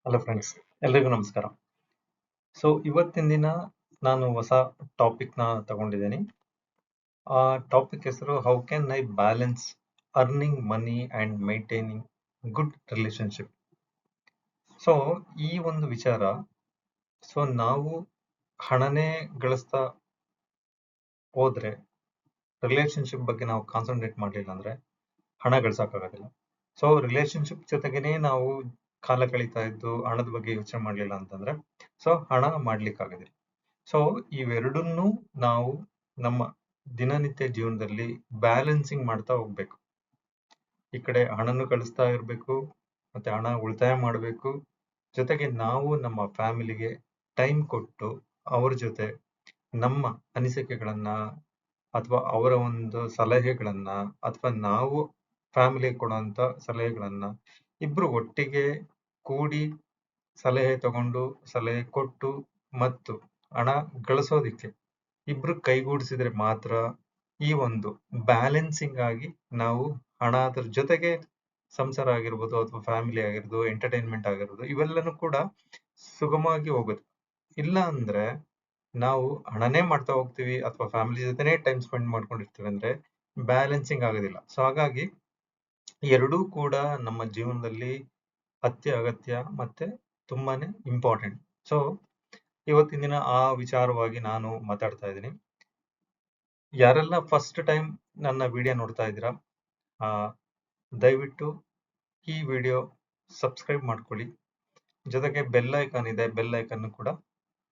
Hello friends, ಎಲ್ರಿಗೂ ನಮಸ್ಕಾರ. So ಇವತ್ತಿನ ದಿನ ನಾನು ಹೊಸ ಟಾಪಿಕ್ನ ತಗೊಂಡಿದ್ದೀನಿ. ಆ ಟಾಪಿಕ್ ಹೆಸರು how can I balance earning money and maintaining good relationship. So ಈ ಒಂದು ವಿಚಾರ, ಸೊ ನಾವು ಹಣನೇ ಗಳಿಸ್ತಾ ಹೋದ್ರೆ, ರಿಲೇಶನ್ಶಿಪ್ ಬಗ್ಗೆ ನಾವು ಕಾನ್ಸಂಟ್ರೇಟ್ ಮಾಡಲಿಲ್ಲ ಅಂದ್ರೆ ಹಣ ಗಳಿಸೋಕ್ಕಾಗೋದಿಲ್ಲ. ಸೊ ರಿಲೇಶನ್ಶಿಪ್ ಜೊತೆಗೇನೆ ನಾವು ಕಾಲ ಕಳೀತಾ ಇದ್ದು ಹಣದ ಬಗ್ಗೆ ಯೋಚನೆ ಮಾಡಲಿಲ್ಲ ಅಂತಂದ್ರೆ ಸೊ ಹಣ ಮಾಡ್ಲಿಕ್ಕಾಗೋದಿಲ್ಲ. ಸೊ ಇವೆರಡನ್ನೂ ನಾವು ನಮ್ಮ ದಿನನಿತ್ಯ ಜೀವನದಲ್ಲಿ ಬ್ಯಾಲೆನ್ಸಿಂಗ್ ಮಾಡ್ತಾ ಹೋಗ್ಬೇಕು. ಈ ಕಡೆ ಹಣನು ಗಳಿಸ್ತಾ ಇರಬೇಕು, ಮತ್ತೆ ಹಣ ಉಳಿತಾಯ ಮಾಡಬೇಕು. ಜೊತೆಗೆ ನಾವು ನಮ್ಮ ಫ್ಯಾಮಿಲಿಗೆ ಟೈಮ್ ಕೊಟ್ಟು ಅವ್ರ ಜೊತೆ ನಮ್ಮ ಅನಿಸಿಕೆಗಳನ್ನ ಅಥವಾ ಅವರ ಒಂದು ಸಲಹೆಗಳನ್ನ ಅಥವಾ ನಾವು ಫ್ಯಾಮಿಲಿಗೆ ಕೊಡುವಂತ ಸಲಹೆಗಳನ್ನ ಇಬ್ರು ಒಟ್ಟಿಗೆ ಕೂಡಿ ಸಲಹೆ ತಗೊಂಡು ಸಲಹೆ ಕೊಟ್ಟು ಮತ್ತು ಹಣ ಗಳಿಸೋದಿಕ್ಕೆ ಇಬ್ರು ಕೈಗೂಡಿಸಿದ್ರೆ ಮಾತ್ರ ಈ ಒಂದು ಬ್ಯಾಲೆನ್ಸಿಂಗ್ ಆಗಿ ನಾವು ಹಣ ಅದ್ರ ಜೊತೆಗೆ ಸಂಸಾರ ಆಗಿರ್ಬೋದು ಅಥವಾ ಫ್ಯಾಮಿಲಿ ಆಗಿರ್ಬೋದು ಎಂಟರ್ಟೈನ್ಮೆಂಟ್ ಆಗಿರ್ಬೋದು ಇವೆಲ್ಲನೂ ಕೂಡ ಸುಗಮವಾಗಿ ಹೋಗುತ್ತೆ. ಇಲ್ಲ ಅಂದ್ರೆ ನಾವು ಹಣನೇ ಮಾಡ್ತಾ ಹೋಗ್ತೀವಿ ಅಥವಾ ಫ್ಯಾಮಿಲಿ ಜೊತೆನೇ ಟೈಮ್ ಸ್ಪೆಂಡ್ ಮಾಡ್ಕೊಂಡಿರ್ತೀವಿ ಅಂದ್ರೆ ಬ್ಯಾಲೆನ್ಸಿಂಗ್ ಆಗೋದಿಲ್ಲ. ಸೊ ಹಾಗಾಗಿ ಎರಡೂ ಕೂಡ ನಮ್ಮ ಜೀವನದಲ್ಲಿ ಅತ್ಯಗತ್ಯ ಮತ್ತೆ ತುಂಬಾನೇ ಇಂಪಾರ್ಟೆಂಟ್. ಸೊ ಇವತ್ತಿನ ದಿನ ಆ ವಿಚಾರವಾಗಿ ನಾನು ಮಾತಾಡ್ತಾ ಇದ್ದೀನಿ. ಯಾರೆಲ್ಲ ಫಸ್ಟ್ ಟೈಮ್ ನನ್ನ ವಿಡಿಯೋ ನೋಡ್ತಾ ಇದ್ದೀರಾ, ದಯವಿಟ್ಟು ಈ ವಿಡಿಯೋ ಸಬ್ಸ್ಕ್ರೈಬ್ ಮಾಡ್ಕೊಳ್ಳಿ. ಜೊತೆಗೆ ಬೆಲ್ ಐಕಾನ್ ಇದೆ, ಬೆಲ್ ಐಕಾನ್ ಕೂಡ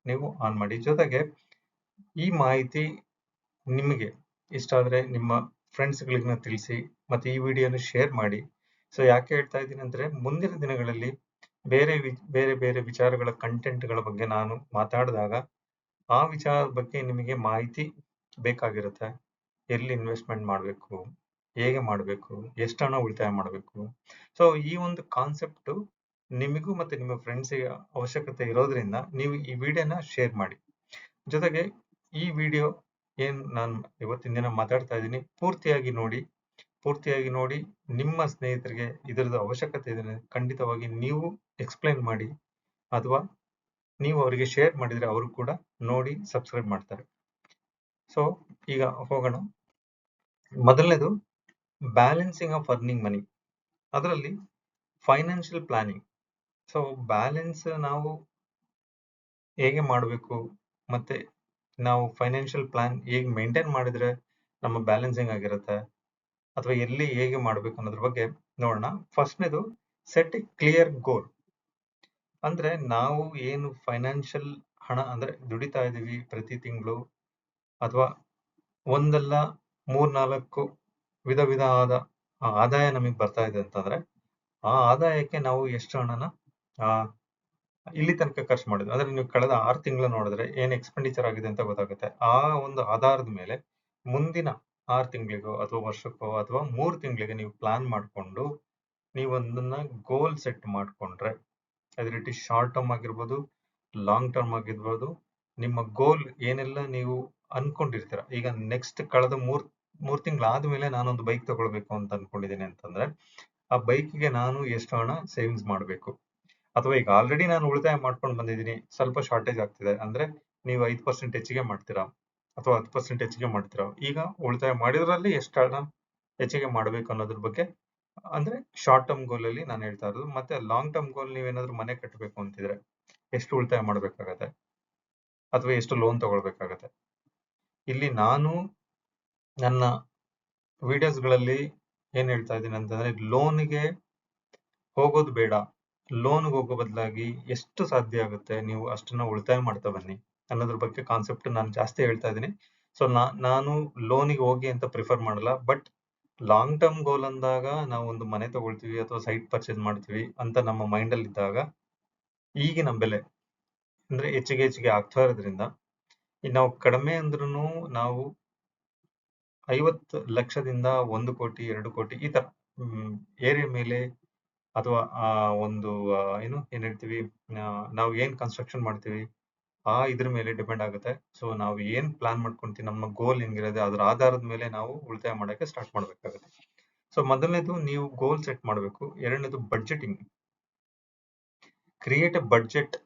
ನೀವು ಆನ್ ಮಾಡಿ. ಜೊತೆಗೆ ಈ ಮಾಹಿತಿ ನಿಮಗೆ ಇಷ್ಟ ಆದರೆ ನಿಮ್ಮ ಫ್ರೆಂಡ್ಸ್ಗಳಿಗೆ ತಿಳಿಸಿ ಮತ್ತೆ ಈ ವಿಡಿಯೋನ ಶೇರ್ ಮಾಡಿ. ಸೊ ಯಾಕೆ ಹೇಳ್ತಾ ಇದ್ದೀನಿ ಅಂದ್ರೆ ಮುಂದಿನ ದಿನಗಳಲ್ಲಿ ಬೇರೆ ಬೇರೆ ವಿಚಾರಗಳ ಕಂಟೆಂಟ್ಗಳ ಬಗ್ಗೆ ನಾನು ಮಾತಾಡಿದಾಗ ಆ ವಿಚಾರದ ಬಗ್ಗೆ ನಿಮಗೆ ಮಾಹಿತಿ ಬೇಕಾಗಿರುತ್ತೆ. ಎಲ್ಲಿ ಇನ್ವೆಸ್ಟ್ಮೆಂಟ್ ಮಾಡಬೇಕು, ಹೇಗೆ ಮಾಡಬೇಕು, ಎಷ್ಟು ಹಣ ಉಳಿತಾಯ ಮಾಡಬೇಕು. ಸೊ ಈ ಒಂದು ಕಾನ್ಸೆಪ್ಟು ನಿಮಗೂ ಮತ್ತೆ ನಿಮ್ಮ ಫ್ರೆಂಡ್ಸಿಗೆ ಅವಶ್ಯಕತೆ ಇರೋದ್ರಿಂದ ನೀವು ಈ ವಿಡಿಯೋನ ಶೇರ್ ಮಾಡಿ. ಜೊತೆಗೆ ಈ ವಿಡಿಯೋ ಏನ್ ನಾನು ಇವತ್ತಿನ ದಿನ ಮಾತಾಡ್ತಾ ಇದ್ದೀನಿ ಪೂರ್ತಿಯಾಗಿ ನೋಡಿ ನಿಮ್ಮ ಸ್ನೇಹಿತರಿಗೆ ಇದರದ ಅವಶ್ಯಕತೆ ಇದೆ ಖಂಡಿತವಾಗಿ ನೀವು ಎಕ್ಸ್ಪ್ಲೈನ್ ಮಾಡಿ ಅಥವಾ ನೀವು ಅವರಿಗೆ ಶೇರ್ ಮಾಡಿದ್ರೆ ಅವರು ಕೂಡ ನೋಡಿ ಸಬ್ಸ್ಕ್ರೈಬ್ ಮಾಡ್ತಾರೆ. ಸೊ ಈಗ ಹೋಗೋಣ. ಮೊದಲನೇದು ಬ್ಯಾಲೆನ್ಸಿಂಗ್ ಆಫ್ ಅರ್ನಿಂಗ್ ಮನಿ, ಅದರಲ್ಲಿ ಫೈನಾನ್ಷಿಯಲ್ ಪ್ಲಾನಿಂಗ್. ಸೊ ಬ್ಯಾಲೆನ್ಸ್ ನಾವು ಹೇಗೆ ಮಾಡಬೇಕು ಮತ್ತೆ ನಾವು ಫೈನಾನ್ಷಿಯಲ್ ಪ್ಲಾನ್ ಹೇಗೆ ಮೇಂಟೈನ್ ಮಾಡಿದ್ರೆ ನಮ್ಮ ಬ್ಯಾಲೆನ್ಸಿಂಗ್ ಆಗಿರುತ್ತೆ ಅಥವಾ ಎಲ್ಲಿ ಹೇಗೆ ಮಾಡಬೇಕು ಅನ್ನೋದ್ರ ಬಗ್ಗೆ ನೋಡೋಣ. ಫಸ್ಟ್ನೇದು ಸೆಟ್ ಎ ಕ್ಲಿಯರ್ ಗೋಲ್. ಅಂದ್ರೆ ನಾವು ಏನು ಫೈನಾನ್ಷಿಯಲ್ ಹಣ ಅಂದ್ರೆ ದುಡಿತಾ ಇದೀವಿ ಪ್ರತಿ ತಿಂಗಳು ಅಥವಾ ಒಂದಲ್ಲ 3-4 ವಿಧವಾದ ಆದಾಯ ನಮಗೆ ಬರ್ತಾ ಇದೆ ಅಂತಂದ್ರೆ ಆ ಆದಾಯಕ್ಕೆ ನಾವು ಎಷ್ಟು ಹಣನ ಆ ಇಲ್ಲಿ ತನಕ ಖರ್ಚು ಮಾಡಿದ್ವಿ ಅಂದ್ರೆ ನೀವು ಕಳೆದ 6 ತಿಂಗಳು ನೋಡಿದ್ರೆ ಏನ್ ಎಕ್ಸ್ಪೆಂಡಿಚರ್ ಆಗಿದೆ ಅಂತ ಗೊತ್ತಾಗುತ್ತೆ. ಆ ಒಂದು ಆಧಾರದ ಮೇಲೆ ಮುಂದಿನ 6 ತಿಂಗಳಿಗೋ ಅಥವಾ ವರ್ಷಕ್ಕೋ ಅಥವಾ 3 ತಿಂಗಳಿಗೆ ನೀವು ಪ್ಲಾನ್ ಮಾಡಿಕೊಂಡು ನೀವು ಒಂದನ್ನ ಗೋಲ್ ಸೆಟ್ ಮಾಡ್ಕೊಂಡ್ರೆ, ಅದೇ ರೀತಿ ಶಾರ್ಟ್ ಟರ್ಮ್ ಆಗಿರ್ಬೋದು, ಲಾಂಗ್ ಟರ್ಮ್ ಆಗಿರ್ಬೋದು, ನಿಮ್ಮ ಗೋಲ್ ಏನೆಲ್ಲ ನೀವು ಅನ್ಕೊಂಡಿರ್ತೀರ. ಈಗ ನೆಕ್ಸ್ಟ್ ಕಳೆದ ಮೂರ್ ತಿಂಗಳಾದ್ಮೇಲೆ ನಾನೊಂದು ಬೈಕ್ ತಗೊಳ್ಬೇಕು ಅಂತ ಅನ್ಕೊಂಡಿದ್ದೀನಿ ಅಂತಂದ್ರೆ ಆ ಬೈಕ್ಗೆ ನಾನು ಎಷ್ಟು ಹಣ ಸೇವಿಂಗ್ಸ್ ಮಾಡಬೇಕು. ಅಥವಾ ಈಗ ಆಲ್ರೆಡಿ ನಾನು ಉಳಿತಾಯ ಮಾಡ್ಕೊಂಡು ಬಂದಿದ್ದೀನಿ, ಸ್ವಲ್ಪ ಶಾರ್ಟೇಜ್ ಆಗ್ತಿದೆ ಅಂದ್ರೆ ನೀವು 5% ಹೆಚ್ಚಿಗೆ ಮಾಡ್ತೀರಾ ಅಥವಾ 10% ಹೆಚ್ಚಿಗೆ ಮಾಡ್ತೀರಾ. ಈಗ ಉಳಿತಾಯ ಮಾಡಿದ್ರಲ್ಲಿ ಎಷ್ಟು ಹಣ ಹೆಚ್ಚಿಗೆ ಮಾಡ್ಬೇಕು ಅನ್ನೋದ್ರ ಬಗ್ಗೆ ಅಂದ್ರೆ ಶಾರ್ಟ್ ಟರ್ಮ್ ಗೋಲ್ ಅಲ್ಲಿ ನಾನು ಹೇಳ್ತಾ ಇರೋದು. ಮತ್ತೆ ಲಾಂಗ್ ಟರ್ಮ್ ಗೋಲ್ ನೀವೇನಾದ್ರೂ ಮನೆ ಕಟ್ಟಬೇಕು ಅಂತಿದ್ರೆ ಎಷ್ಟು ಉಳಿತಾಯ ಮಾಡ್ಬೇಕಾಗತ್ತೆ ಅಥವಾ ಎಷ್ಟು ಲೋನ್ ತಗೊಳ್ಬೇಕಾಗತ್ತೆ. ಇಲ್ಲಿ ನಾನು ನನ್ನ ವಿಡಿಯೋಸ್ಗಳಲ್ಲಿ ಏನ್ ಹೇಳ್ತಾ ಇದ್ದೀನಿ ಅಂತಂದ್ರೆ ಲೋನ್ಗೆ ಹೋಗೋದು ಬೇಡ, ಲೋನ್ಗೆ ಹೋಗೋ ಬದಲಾಗಿ ಎಷ್ಟು ಸಾಧ್ಯ ಆಗುತ್ತೆ ನೀವು ಅಷ್ಟನ್ನ ಉಳಿತಾಯ ಮಾಡ್ತಾ ಬನ್ನಿ ಅನ್ನೋದ್ರ ಬಗ್ಗೆ ಕಾನ್ಸೆಪ್ಟ್ ನಾನು ಜಾಸ್ತಿ ಹೇಳ್ತಾ ಇದ್ದೀನಿ. ಸೊ ನಾನು ಲೋನಿಗೆ ಹೋಗಿ ಅಂತ ಪ್ರಿಫರ್ ಮಾಡಲ್ಲ. ಬಟ್ ಲಾಂಗ್ ಟರ್ಮ್ ಗೋಲ್ ಅಂದಾಗ ನಾವು ಒಂದು ಮನೆ ತಗೊಳ್ತೀವಿ ಅಥವಾ ಸೈಟ್ ಪರ್ಚೇಸ್ ಮಾಡ್ತೀವಿ ಅಂತ ನಮ್ಮ ಮೈಂಡ್ ಅಲ್ಲಿ ಇದ್ದಾಗ ಈಗಿನ ಬೆಲೆ ಅಂದ್ರೆ ಹೆಚ್ಚಿಗೆ ಆಗ್ತಾ ಇರೋದ್ರಿಂದ ನಾವು ಕಡಿಮೆ ಅಂದ್ರೂ ನಾವು 50 ಲಕ್ಷದಿಂದ 1 ಕೋಟಿ 2 ಕೋಟಿ ಈ ತರ ಏರಿಯಾ ಮೇಲೆ ಅಥವಾ ಒಂದು ಏನ್ ಹೇಳ್ತೀವಿ, ನಾವು ಏನ್ ಕನ್ಸ್ಟ್ರಕ್ಷನ್ ಮಾಡ್ತೀವಿ ಇದ್ರ ಮೇಲೆ ಡಿಪೆಂಡ್ ಆಗುತ್ತೆ. ಸೊ ನಾವು ಏನ್ ಪ್ಲಾನ್ ಮಾಡ್ಕೊಂತೀವಿ, ನಮ್ಮ ಗೋಲ್ ಹೆಂಗಿರೋದು ಅದ್ರ ಆಧಾರದ ಮೇಲೆ ನಾವು ಉಳಿತಾಯ ಮಾಡಕ್ಕೆ ಸ್ಟಾರ್ಟ್ ಮಾಡ್ಬೇಕಾಗುತ್ತೆ. ಸೊ ಮೊದಲನೇದು ನೀವು ಗೋಲ್ ಸೆಟ್ ಮಾಡಬೇಕು. ಎರಡನೇದು budgeting. Create a budget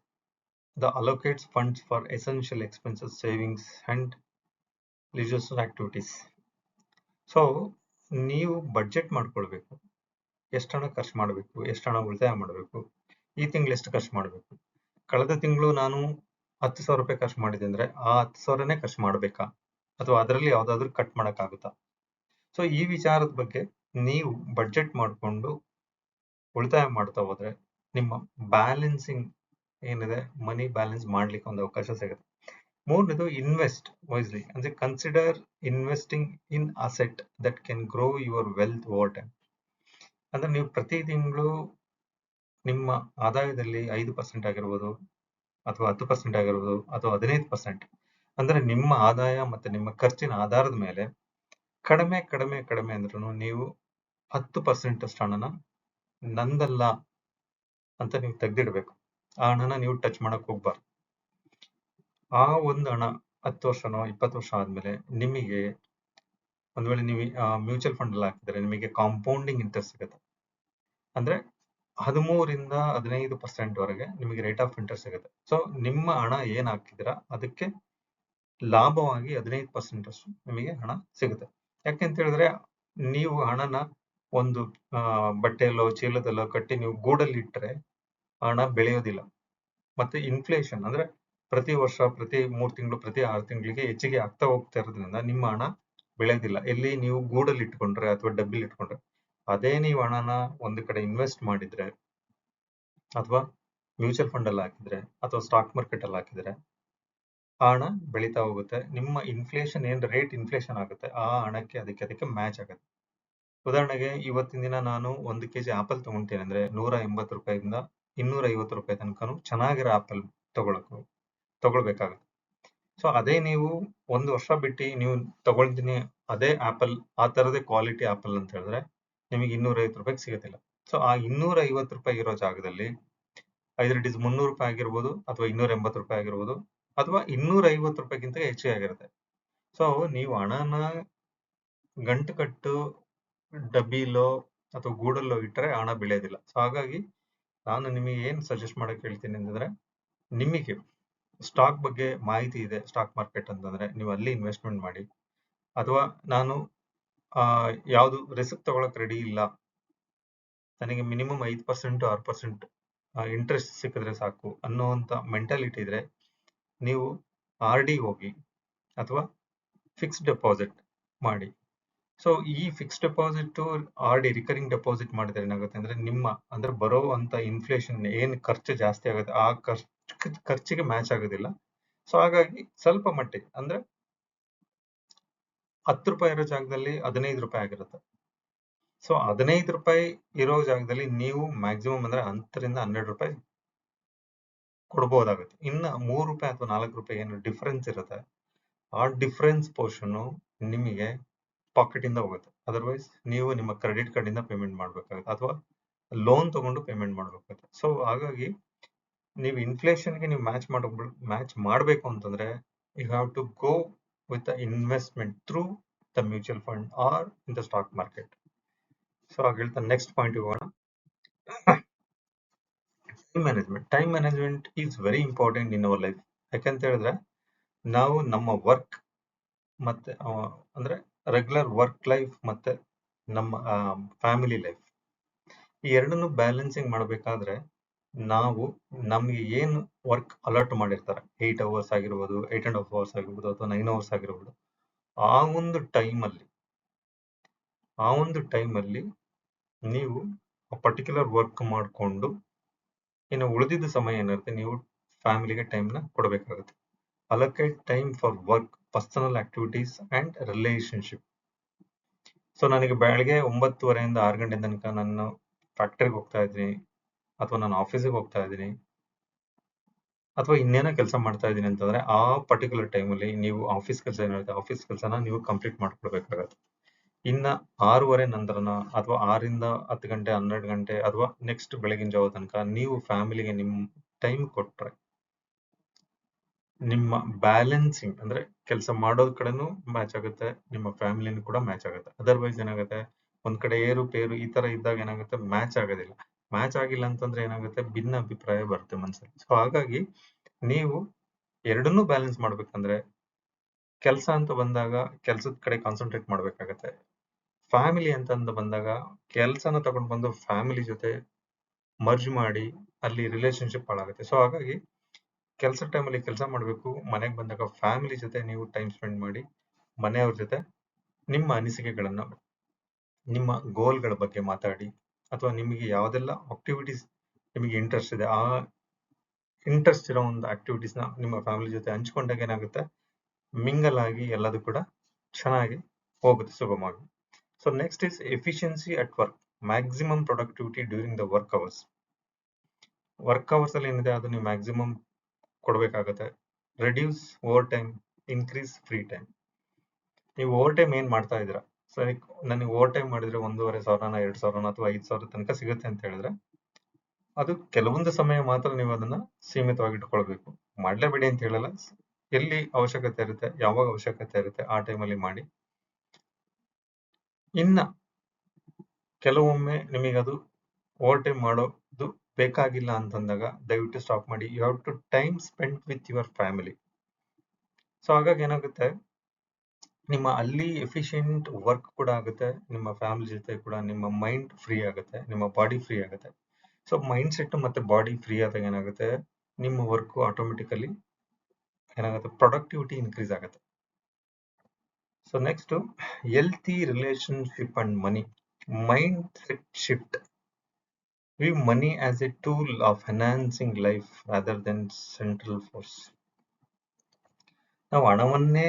the allocates funds for essential expenses, savings and leisures activities. So ನೀವು ಬಡ್ಜೆಟ್ ಮಾಡ್ಕೊಳ್ಬೇಕು. ಎಷ್ಟು ಹಣ ಖರ್ಚು ಮಾಡಬೇಕು, ಎಷ್ಟು ಹಣ ಉಳಿತಾಯ ಮಾಡಬೇಕು, ಈ ತಿಂಗಳು ಎಷ್ಟು ಖರ್ಚು ಮಾಡಬೇಕು. ಕಳೆದ ತಿಂಗಳು ನಾನು 10,000 ರೂಪಾಯಿ ಖರ್ಚು ಮಾಡಿದೆ ಅಂದ್ರೆ ಆ 10,000ನೇ ಖರ್ಚು ಮಾಡಬೇಕಾ, ಅಥವಾ ಅದರಲ್ಲಿ ಯಾವ್ದಾದ್ರು ಕಟ್ ಮಾಡಕ್ಕಾಗುತ್ತಾ. ಸೊ ಈ ವಿಚಾರದ ಬಗ್ಗೆ ನೀವು ಬಡ್ಜೆಟ್ ಮಾಡಿಕೊಂಡು ಉಳಿತಾಯ ಮಾಡ್ತಾ ಹೋದ್ರೆ ನಿಮ್ಮ ಬ್ಯಾಲೆನ್ಸಿಂಗ್ ಏನಿದೆ, ಮನಿ ಬ್ಯಾಲೆನ್ಸ್ ಮಾಡ್ಲಿಕ್ಕೆ ಒಂದು ಅವಕಾಶ ಸಿಗುತ್ತೆ. ಮೂರನೇದು, ಇನ್ವೆಸ್ಟ್ ವೈಸ್ಲಿ. ಅಂದ್ರೆ consider investing in asset that can grow your wealth over time. ಅಂದ್ರೆ ನೀವು ಪ್ರತಿ ತಿಂಗಳು ನಿಮ್ಮ ಆದಾಯದಲ್ಲಿ 5% ಆಗಿರ್ಬೋದು, ಅಥವಾ 10% ಆಗಿರ್ಬೋದು, ಅಥವಾ 15%, ಅಂದ್ರೆ ನಿಮ್ಮ ಆದಾಯ ಮತ್ತೆ ನಿಮ್ಮ ಖರ್ಚಿನ ಆಧಾರದ ಮೇಲೆ ಕಡಿಮೆ ಕಡಿಮೆ ಕಡಿಮೆ ಅಂದ್ರೂ ನೀವು 10% ಅಷ್ಟು ಹಣನ ನಂದಲ್ಲ ಅಂತ ನೀವು ತೆಗ್ದಿಡ್ಬೇಕು. ಆ ಹಣನ ನೀವು ಟಚ್ ಮಾಡಕ್ ಹೋಗ್ಬಾರ್ದು. ಆ ಒಂದು ಹಣ 10 ವರ್ಷನೋ 20 ವರ್ಷ ಆದ್ಮೇಲೆ ನಿಮಗೆ ಒಂದ್ ವೇಳೆ ನೀವು ಮ್ಯೂಚುವಲ್ ಫಂಡ್ ಅಲ್ಲಿ ಹಾಕಿದ್ರೆ ನಿಮಗೆ ಕಾಂಪೌಂಡಿಂಗ್ ಇಂಟ್ರೆಸ್ಟ್ ಸಿಗುತ್ತೆ. ಅಂದ್ರೆ 13ರಿಂದ 15% ವರೆಗೆ ನಿಮಗೆ ರೇಟ್ ಆಫ್ ಇಂಟ್ರೆಸ್ಟ್ ಸಿಗುತ್ತೆ. ಸೊ ನಿಮ್ಮ ಹಣ ಏನ್ ಹಾಕಿದಿರಾ ಅದಕ್ಕೆ ಲಾಭವಾಗಿ 15% ಅಷ್ಟು ನಿಮಗೆ ಹಣ ಸಿಗುತ್ತೆ. ಯಾಕೆಂತ ಹೇಳಿದ್ರೆ ನೀವು ಹಣನ ಒಂದು ಬಟ್ಟೆಯಲ್ಲೋ ಚೀಲದಲ್ಲೋ ಕಟ್ಟಿ ನೀವು ಗೂಡಲ್ಲಿ ಇಟ್ಟರೆ ಹಣ ಬೆಳೆಯೋದಿಲ್ಲ. ಮತ್ತೆ ಇನ್ಫ್ಲೇಷನ್ ಅಂದ್ರೆ ಪ್ರತಿ ವರ್ಷ, ಪ್ರತಿ 3 ತಿಂಗಳು, ಪ್ರತಿ 6 ತಿಂಗಳಿಗೆ ಹೆಚ್ಚಿಗೆ ಆಗ್ತಾ ಹೋಗ್ತಾ ಇರೋದ್ರಿಂದ ನಿಮ್ಮ ಹಣ ಬೆಳೆಯೋದಿಲ್ಲ. ಎಲ್ಲಿ ನೀವು ಗೂಡಲ್ಲಿ ಇಟ್ಕೊಂಡ್ರೆ ಅಥವಾ ಡಬ್ಬಿಲಿ ಇಟ್ಕೊಂಡ್ರೆ. ಅದೇ ನೀವು ಹಣನ ಒಂದು ಕಡೆ ಇನ್ವೆಸ್ಟ್ ಮಾಡಿದ್ರೆ, ಅಥವಾ ಮ್ಯೂಚುವಲ್ ಫಂಡ್ ಅಲ್ಲಿ ಹಾಕಿದ್ರೆ, ಅಥವಾ ಸ್ಟಾಕ್ ಮಾರ್ಕೆಟ್ ಅಲ್ಲಿ ಹಾಕಿದ್ರೆ ಹಣ ಬೆಳೀತಾ ಹೋಗುತ್ತೆ. ನಿಮ್ಮ ಇನ್ಫ್ಲೇಷನ್ ಏನ್ ರೇಟ್ ಇನ್ಫ್ಲೇಷನ್ ಆಗುತ್ತೆ ಆ ಹಣಕ್ಕೆ ಅದಕ್ಕೆ ಮ್ಯಾಚ್ ಆಗುತ್ತೆ. ಉದಾಹರಣೆಗೆ ಇವತ್ತಿನ ದಿನ ನಾನು 1 kg ಆಪಲ್ ತಗೊಂತೀನಿ ಅಂದ್ರೆ 180 ರೂಪಾಯಿಂದ 250 ರೂಪಾಯಿ ತನಕನು ಚೆನ್ನಾಗಿರೋ ಆಪಲ್ ತಗೊಳ್ಬೇಕಾಗುತ್ತೆ. ಸೊ ಅದೇ ನೀವು 1 ವರ್ಷ ಬಿಟ್ಟು ನೀವು ತಗೊಳ್ತೀನಿ ಅದೇ ಆಪಲ್, ಆ ತರದೇ ಕ್ವಾಲಿಟಿ ಆಪಲ್ ಅಂತ ಹೇಳಿದ್ರೆ ನಿಮಗೆ 250 ರೂಪಾಯಿಗೆ ಸಿಗೋದಿಲ್ಲ. ಸೊ ಆ 250 ರೂಪಾಯಿ ಇರೋ ಜಾಗದಲ್ಲಿ ಐದರ್ ಇಟ್ ಇಸ್ 300 ರೂಪಾಯಿ ಆಗಿರ್ಬೋದು, ಅಥವಾ 280 ರೂಪಾಯಿ ಆಗಿರ್ಬೋದು, ಅಥವಾ 250 ರೂಪಾಯಿಗಿಂತ ಹೆಚ್ಚಿಗೆ ಆಗಿರುತ್ತೆ. ಸೊ ನೀವು ಹಣನ ಗಂಟು ಕಟ್ಟು ಡಬ್ಬಿಲೋ ಅಥವಾ ಗೂಡಲ್ಲೋ ಇಟ್ಟರೆ ಹಣ ಬೆಳೆಯೋದಿಲ್ಲ. ಸೊ ಹಾಗಾಗಿ ನಾನು ನಿಮಗೆ ಏನ್ ಸಜೆಸ್ಟ್ ಮಾಡಕ್ ಹೇಳ್ತೀನಿ ಅಂತಂದ್ರೆ, ನಿಮಗೆ ಸ್ಟಾಕ್ ಬಗ್ಗೆ ಮಾಹಿತಿ ಇದೆ, ಸ್ಟಾಕ್ ಮಾರ್ಕೆಟ್ ಅಂತಂದ್ರೆ ನೀವು ಅಲ್ಲಿ ಇನ್ವೆಸ್ಟ್ಮೆಂಟ್ ಮಾಡಿ. ಅಥವಾ ನಾನು ಯಾವ್ದು ರಿಸ್ಕ್ ತಗೊಳಕ್ ರೆಡಿ ಇಲ್ಲ, ನನಗೆ ಮಿನಿಮಮ್ 5% 6% ಇಂಟ್ರೆಸ್ಟ್ ಸಿಕ್ಕಿದ್ರೆ ಸಾಕು ಅನ್ನೋಂಥ ಮೆಂಟಾಲಿಟಿ ಇದ್ರೆ ನೀವು RD ಹೋಗಿ ಅಥವಾ ಫಿಕ್ಸ್ಡ್ ಡೆಪಾಸಿಟ್ ಮಾಡಿ. ಸೊ ಈ fixed deposit RD recurring deposit ಮಾಡಿದ್ರೆ ಏನಾಗುತ್ತೆ ಅಂದ್ರೆ ನಿಮ್ಮ ಅಂದ್ರೆ ಬರೋ ಅಂತ ಇನ್ಫ್ಲೇಷನ್ ಏನ್ ಖರ್ಚು ಜಾಸ್ತಿ ಆಗುತ್ತೆ ಆ ಖರ್ಚಿಗೆ ಮ್ಯಾಚ್ ಆಗೋದಿಲ್ಲ. ಸೊ ಹಾಗಾಗಿ ಸ್ವಲ್ಪ ಮಟ್ಟಿಗೆ ಅಂದ್ರೆ 10 ರೂಪಾಯಿ ಇರೋ ಜಾಗದಲ್ಲಿ 15 ರೂಪಾಯಿ ಆಗಿರುತ್ತೆ. ಸೊ 15 ರೂಪಾಯಿ ಇರೋ ಜಾಗದಲ್ಲಿ ನೀವು ಮ್ಯಾಕ್ಸಿಮಮ್ ಅಂದ್ರೆ 10ರಿಂದ 12 ರೂಪಾಯಿ ಕೊಡ್ಬೋದಾಗುತ್ತೆ. ಇನ್ನ 3 ರೂಪಾಯಿ ಅಥವಾ 4 ರೂಪಾಯಿ ಏನು ಡಿಫರೆನ್ಸ್ ಇರುತ್ತೆ ಆ ಡಿಫರೆನ್ಸ್ ಪೋರ್ಷನ್ ನಿಮಗೆ ಪಾಕೆಟ್ ಇಂದ ಹೋಗುತ್ತೆ. ಅದರ್ವೈಸ್ ನೀವು ನಿಮ್ಮ ಕ್ರೆಡಿಟ್ ಕಾರ್ಡ್ ಇಂದ ಪೇಮೆಂಟ್ ಮಾಡ್ಬೇಕಾಗುತ್ತೆ, ಅಥವಾ ಲೋನ್ ತಗೊಂಡು ಪೇಮೆಂಟ್ ಮಾಡ್ಬೇಕಾಗುತ್ತೆ. ಸೊ ಹಾಗಾಗಿ ನೀವು ಇನ್ಫ್ಲೇಷನ್ಗೆ ನೀವು ಮ್ಯಾಚ್ ಮಾಡಬೇಕು ಅಂತಂದ್ರೆ you have to go with the investment through the mutual fund or in the stock market. So ಹಾಗೆ ಹೇಳ್ತಾ ನೆಕ್ಸ್ಟ್ ಪಾಯಿಂಟ್ ಹೋಗೋಣ. Time management is very important in our life. ಯಾಕಂತ ಹೇಳಿದ್ರೆ ನಾವು ನಮ್ಮ ವರ್ಕ್ ಮತ್ತೆ ಅಂದ್ರೆ ರೆಗ್ಯುಲರ್ ವರ್ಕ್ ಲೈಫ್ ಮತ್ತೆ ನಮ್ಮ ಫ್ಯಾಮಿಲಿ ಲೈಫ್ ಈ ಎರಡನ್ನು ಬ್ಯಾಲೆನ್ಸಿಂಗ್ ಮಾಡಬೇಕಾದ್ರೆ ನಾವು ನಮ್ಗೆ ಏನು ವರ್ಕ್ ಅಲರ್ಟ್ ಮಾಡಿರ್ತಾರೆ 8 ಅವರ್ಸ್ ಆಗಿರ್ಬೋದು, 8.5 ಅವರ್ಸ್ ಆಗಿರ್ಬೋದು, ಅಥವಾ 9 ಅವರ್ಸ್ ಆಗಿರ್ಬೋದು, ಆ ಒಂದು ಟೈಮಲ್ಲಿ ನೀವು ಪರ್ಟಿಕ್ಯುಲರ್ ವರ್ಕ್ ಮಾಡಿಕೊಂಡು ಇನ್ನು ಉಳಿದಿದ್ದ ಸಮಯ ಏನಿರುತ್ತೆ ನೀವು ಫ್ಯಾಮಿಲಿಗೆ ಟೈಮ್ನ ಕೊಡಬೇಕಾಗುತ್ತೆ. Allocate time for work, personal activities and relationship. So ನನಗೆ ಬೆಳಗ್ಗೆ 9:30ಯಿಂದ 6 ಗಂಟೆ ತನಕ ನಾನು ಫ್ಯಾಕ್ಟರಿಗೆ ಹೋಗ್ತಾ ಇದ್ದೀನಿ, ಅಥವಾ ನಾನು ಆಫೀಸಿಗೆ ಹೋಗ್ತಾ ಇದ್ದೀನಿ, ಅಥವಾ ಇನ್ನೇನೋ ಕೆಲಸ ಮಾಡ್ತಾ ಇದ್ದೀನಿ ಅಂತಂದ್ರೆ ಆ ಪರ್ಟಿಕ್ಯುಲರ್ ಟೈಮಲ್ಲಿ ನೀವು ಆಫೀಸ್ ಕೆಲಸ ಏನಿರುತ್ತೆ ಆಫೀಸ್ ಕೆಲಸನ ನೀವು ಕಂಪ್ಲೀಟ್ ಮಾಡ್ಕೊಳ್ಬೇಕಾಗತ್ತೆ. ಇನ್ನ 6:30 ನಂತರನ ಅಥವಾ 6ರಿಂದ 10 ಗಂಟೆ 12 ಗಂಟೆ ಅಥವಾ ನೆಕ್ಸ್ಟ್ ಬೆಳಗಿನ ಜಾವ ತನಕ ನೀವು ಫ್ಯಾಮಿಲಿಗೆ ನಿಮ್ ಟೈಮ್ ಕೊಟ್ರೆ ನಿಮ್ಮ ಬ್ಯಾಲೆನ್ಸಿಂಗ್ ಅಂದ್ರೆ ಕೆಲಸ ಮಾಡೋದ್ ಕಡೆನೂ ಮ್ಯಾಚ್ ಆಗುತ್ತೆ, ನಿಮ್ಮ ಫ್ಯಾಮಿಲಿನೂ ಕೂಡ ಮ್ಯಾಚ್ ಆಗುತ್ತೆ. ಅದರ್ವೈಸ್ ಏನಾಗುತ್ತೆ ಒಂದ್ ಕಡೆ ಏರುಪೇರು ಈ ತರ ಇದ್ದಾಗ ಏನಾಗುತ್ತೆ ಮ್ಯಾಚ್ ಆಗೋದಿಲ್ಲ. ಮ್ಯಾಚ್ ಆಗಿಲ್ಲ ಅಂತಂದ್ರೆ ಏನಾಗುತ್ತೆ, ಭಿನ್ನ ಅಭಿಪ್ರಾಯ ಬರುತ್ತೆ ಮನಸ್ಸಲ್ಲಿ. ಸೊ ಹಾಗಾಗಿ ನೀವು ಎರಡನ್ನೂ ಬ್ಯಾಲೆನ್ಸ್ ಮಾಡ್ಬೇಕಂದ್ರೆ ಕೆಲಸ ಅಂತ ಬಂದಾಗ ಕೆಲಸದ ಕಡೆ ಕಾನ್ಸಂಟ್ರೇಟ್ ಮಾಡ್ಬೇಕಾಗತ್ತೆ. ಫ್ಯಾಮಿಲಿ ಅಂತಂದು ಬಂದಾಗ ಕೆಲಸನ ತಗೊಂಡು ಬಂದು ಫ್ಯಾಮಿಲಿ ಜೊತೆ ಮರ್ಜ್ ಮಾಡಿ ಅಲ್ಲಿ ರಿಲೇಶನ್ಶಿಪ್ ಹಾಳಾಗುತ್ತೆ. ಸೊ ಹಾಗಾಗಿ ಕೆಲಸ ಟೈಮಲ್ಲಿ ಕೆಲಸ ಮಾಡಬೇಕು, ಮನೆಗೆ ಬಂದಾಗ ಫ್ಯಾಮಿಲಿ ಜೊತೆ ನೀವು ಟೈಮ್ ಸ್ಪೆಂಡ್ ಮಾಡಿ, ಮನೆಯವ್ರ ಜೊತೆ ನಿಮ್ಮ ಅನಿಸಿಕೆಗಳನ್ನ, ನಿಮ್ಮ ಗೋಲ್ಗಳ ಬಗ್ಗೆ ಮಾತಾಡಿ, ಅಥವಾ ನಿಮಗೆ ಯಾವುದೆಲ್ಲ ಆಕ್ಟಿವಿಟೀಸ್ ನಿಮಗೆ ಇಂಟ್ರೆಸ್ಟ್ ಇದೆ, ಆ ಇಂಟ್ರೆಸ್ಟ್ ಇರೋ ಒಂದು ಆಕ್ಟಿವಿಟೀಸ್ನ ನಿಮ್ಮ ಫ್ಯಾಮಿಲಿ ಜೊತೆ ಹಂಚ್ಕೊಂಡಾಗ ಏನಾಗುತ್ತೆ, ಮಿಂಗಲ್ ಆಗಿ ಎಲ್ಲದೂ ಕೂಡ ಚೆನ್ನಾಗಿ ಹೋಗುತ್ತೆ, ಸುಗಮವಾಗಿ. So next is efficiency at work, maximum productivity during the work hours. Work hours ಅಲ್ಲಿ ಏನಿದೆ ಅದು ನೀವು ಮ್ಯಾಕ್ಸಿಮಮ್ ಕೊಡಬೇಕಾಗುತ್ತೆ. Reduce over time, increase free time. ನೀವು ಓವರ್ ಟೈಮ್ ಏನ್ ಮಾಡ್ತಾ ಇದ್ದೀರಾ, ಸರಿ ನನಗೆ ಓವರ್ ಟೈಮ್ ಮಾಡಿದ್ರೆ 1,500, 2,000 ಅಥವಾ 5,000 ತನಕ ಸಿಗುತ್ತೆ ಅಂತ ಹೇಳಿದ್ರೆ ಅದು ಕೆಲವೊಂದು ಸಮಯ ಮಾತ್ರ ನೀವು ಅದನ್ನ ಸೀಮಿತವಾಗಿ ಇಟ್ಕೊಳ್ಬೇಕು. ಮಾಡ್ಲೇಬೇಡಿ ಅಂತ ಹೇಳಲ್ಲ, ಎಲ್ಲಿ ಅವಶ್ಯಕತೆ ಇರುತ್ತೆ, ಯಾವಾಗ ಅವಶ್ಯಕತೆ ಇರುತ್ತೆ ಆ ಟೈಮಲ್ಲಿ ಮಾಡಿ. ಇನ್ನ ಕೆಲವೊಮ್ಮೆ ನಿಮಗದು ಓವರ್ ಟೈಮ್ ಮಾಡೋದು ಬೇಕಾಗಿಲ್ಲ ಅಂತಂದಾಗ ದಯವಿಟ್ಟು ಸ್ಟಾಪ್ ಮಾಡಿ. You have to time spend with your family. So ಹಾಗಾಗಿ ಏನಾಗುತ್ತೆ, ನಿಮ್ಮ ಅಲ್ಲಿ ಎಫಿಷಿಯಂಟ್ ವರ್ಕ್ ಕೂಡ ಆಗುತ್ತೆ, ನಿಮ್ಮ ಫ್ಯಾಮಿಲಿ ಜೊತೆ ಕೂಡ ನಿಮ್ಮ ಮೈಂಡ್ ಫ್ರೀ ಆಗುತ್ತೆ, ನಿಮ್ಮ ಬಾಡಿ ಫ್ರೀ ಆಗುತ್ತೆ. ಸೊ ಮೈಂಡ್ ಸೆಟ್ ಮತ್ತೆ ಬಾಡಿ ಫ್ರೀ ಆದಾಗ ಏನಾಗುತ್ತೆ, ನಿಮ್ಮ ವರ್ಕ್ ಆಟೋಮೆಟಿಕಲಿ ಏನಾಗುತ್ತೆ, ಪ್ರೊಡಕ್ಟಿವಿಟಿ ಇನ್ಕ್ರೀಸ್ ಆಗುತ್ತೆ. So next, healthy relationship and money, mind set shift. View money as a tool of enhancing life rather than central force. ನಾವು ಹಣವನ್ನೇ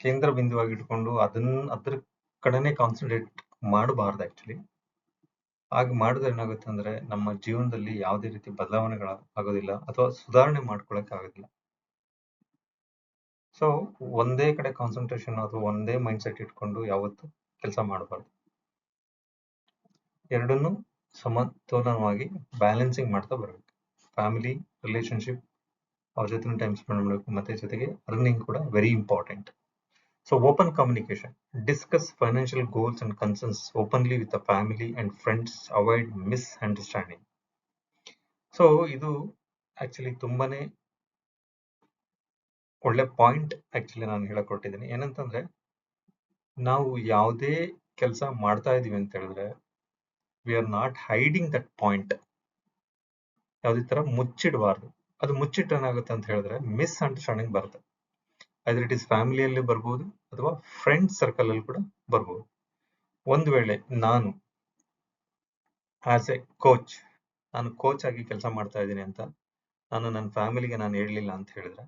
ಕೇಂದ್ರ ಬಿಂದುವಾಗಿ ಇಟ್ಕೊಂಡು ಅದ್ರ ಕಡೆನೆ ಕಾನ್ಸಂಟ್ರೇಟ್ ಮಾಡಬಾರ್ದು ಆಕ್ಚುಲಿ. ಹಾಗೆ ಮಾಡಿದ್ರೆ ಏನಾಗುತ್ತೆ ಅಂದ್ರೆ ನಮ್ಮ ಜೀವನದಲ್ಲಿ ಯಾವುದೇ ರೀತಿ ಬದಲಾವಣೆಗಳು ಆಗೋದಿಲ್ಲ ಅಥವಾ ಸುಧಾರಣೆ ಮಾಡ್ಕೊಳಕ್ ಆಗೋದಿಲ್ಲ. ಸೊ ಒಂದೇ ಕಡೆ ಕಾನ್ಸಂಟ್ರೇಷನ್ ಅಥವಾ ಒಂದೇ ಮೈಂಡ್ ಸೆಟ್ ಇಟ್ಕೊಂಡು ಯಾವತ್ತು ಕೆಲಸ ಮಾಡಬಾರ್ದು. ಎರಡನ್ನೂ ಸಮತೋಲನವಾಗಿ ಬ್ಯಾಲೆನ್ಸಿಂಗ್ ಮಾಡ್ತಾ ಬರಬೇಕು. ಫ್ಯಾಮಿಲಿ, ರಿಲೇಶನ್ಶಿಪ್, ಅವ್ರ ಜೊತೆ ಟೈಮ್ ಸ್ಪೆಂಡ್ ಮಾಡಬೇಕು, ಮತ್ತೆ ಜೊತೆಗೆ ಅರ್ನಿಂಗ್ ಕೂಡ very important. So open communication, discuss financial goals and concerns openly with the family and friends, avoid misunderstanding. So ಇದು ಆಕ್ಚುಲಿ ತುಂಬಾನೇ ಒಳ್ಳೆ ಪಾಯಿಂಟ್ ಆಕ್ಚುಲಿ ನಾನು ಹೇಳಕ್ ಹೊರಟಿದ್ದೀನಿ. ಏನಂತಂದ್ರೆ, ನಾವು ಯಾವುದೇ ಕೆಲಸ ಮಾಡ್ತಾ ಇದೀವಿ ಅಂತ ಹೇಳಿದ್ರೆ we are not hiding that point. ಯಾವುದೇ ತರ ಮುಚ್ಚಿಡಬಾರ್ದು. ಅದು ಮುಚ್ಚಿಟ್ಟೇನಾಗುತ್ತೆ ಅಂತ ಹೇಳಿದ್ರೆ ಮಿಸ್ಅಂಡರ್ಸ್ಟ್ಯಾಂಡಿಂಗ್ ಬರುತ್ತೆ. ಐದರ್ ಇಟ್ ಇಸ್ ಫ್ಯಾಮಿಲಿಯಲ್ಲಿ ಬರ್ಬೋದು ಅಥವಾ ಫ್ರೆಂಡ್ಸ್ ಸರ್ಕಲ್ ಅಲ್ಲಿ ಕೂಡ ಬರ್ಬೋದು. ಒಂದು ವೇಳೆ ನಾನು ಆಸ್ ಎ ಕೋಚ್, ನಾನು ಕೋಚ್ ಆಗಿ ಕೆಲಸ ಮಾಡ್ತಾ ಇದ್ದೀನಿ ಅಂತ ನಾನು ನನ್ನ ಫ್ಯಾಮಿಲಿಗೆ ನಾನು ಹೇಳಲಿಲ್ಲ ಅಂತ ಹೇಳಿದ್ರೆ,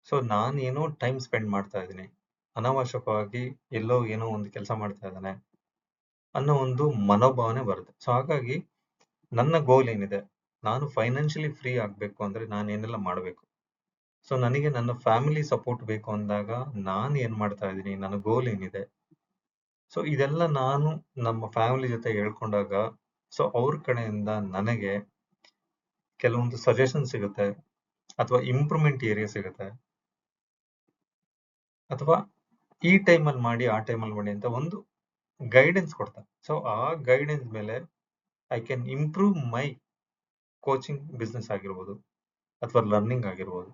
ಸೊ ನಾನೇನೋ ಟೈಮ್ ಸ್ಪೆಂಡ್ ಮಾಡ್ತಾ ಇದ್ದೀನಿ, ಅನಾವಶ್ಯಕವಾಗಿ ಎಲ್ಲೋ ಏನೋ ಒಂದು ಕೆಲಸ ಮಾಡ್ತಾ ಇದ್ದಾನೆ ಅನ್ನೋ ಒಂದು ಮನೋಭಾವನೆ ಬರುತ್ತೆ. ಸೊ ಹಾಗಾಗಿ ನನ್ನ ಗೋಲ್ ಏನಿದೆ, ನಾನು ಫೈನಾನ್ಷಿಯಲಿ ಫ್ರೀ ಆಗಬೇಕು ಅಂದ್ರೆ ನಾನು ಏನೆಲ್ಲ ಮಾಡಬೇಕು, ಸೊ ನನಗೆ ನನ್ನ ಫ್ಯಾಮಿಲಿ ಸಪೋರ್ಟ್ ಬೇಕು ಅಂದಾಗ ನಾನು ಏನ್ ಮಾಡ್ತಾ ಇದ್ದೀನಿ, ನನ್ನ ಗೋಲ್ ಏನಿದೆ, ಸೊ ಇದೆಲ್ಲ ನಾನು ನಮ್ಮ ಫ್ಯಾಮಿಲಿ ಜೊತೆ ಹೇಳ್ಕೊಂಡಾಗ ಸೊ ಅವ್ರ ಕಡೆಯಿಂದ ನನಗೆ ಕೆಲವೊಂದು ಸಜೆಷನ್ ಸಿಗುತ್ತೆ ಅಥವಾ ಇಂಪ್ರೂವ್ಮೆಂಟ್ ಏರಿಯಾ ಸಿಗುತ್ತೆ, ಅಥವಾ ಈ ಟೈಮಲ್ಲಿ ಮಾಡಿ ಆ ಟೈಮಲ್ಲಿ ಮಾಡಿ ಅಂತ ಒಂದು ಗೈಡೆನ್ಸ್ ಕೊಡ್ತಾರೆ. ಸೊ ಆ ಗೈಡೆನ್ಸ್ ಮೇಲೆ I can improve my coaching business ಆಗಿರ್ಬೋದು, ಅಥವಾ ಲರ್ನಿಂಗ್ ಆಗಿರ್ಬೋದು,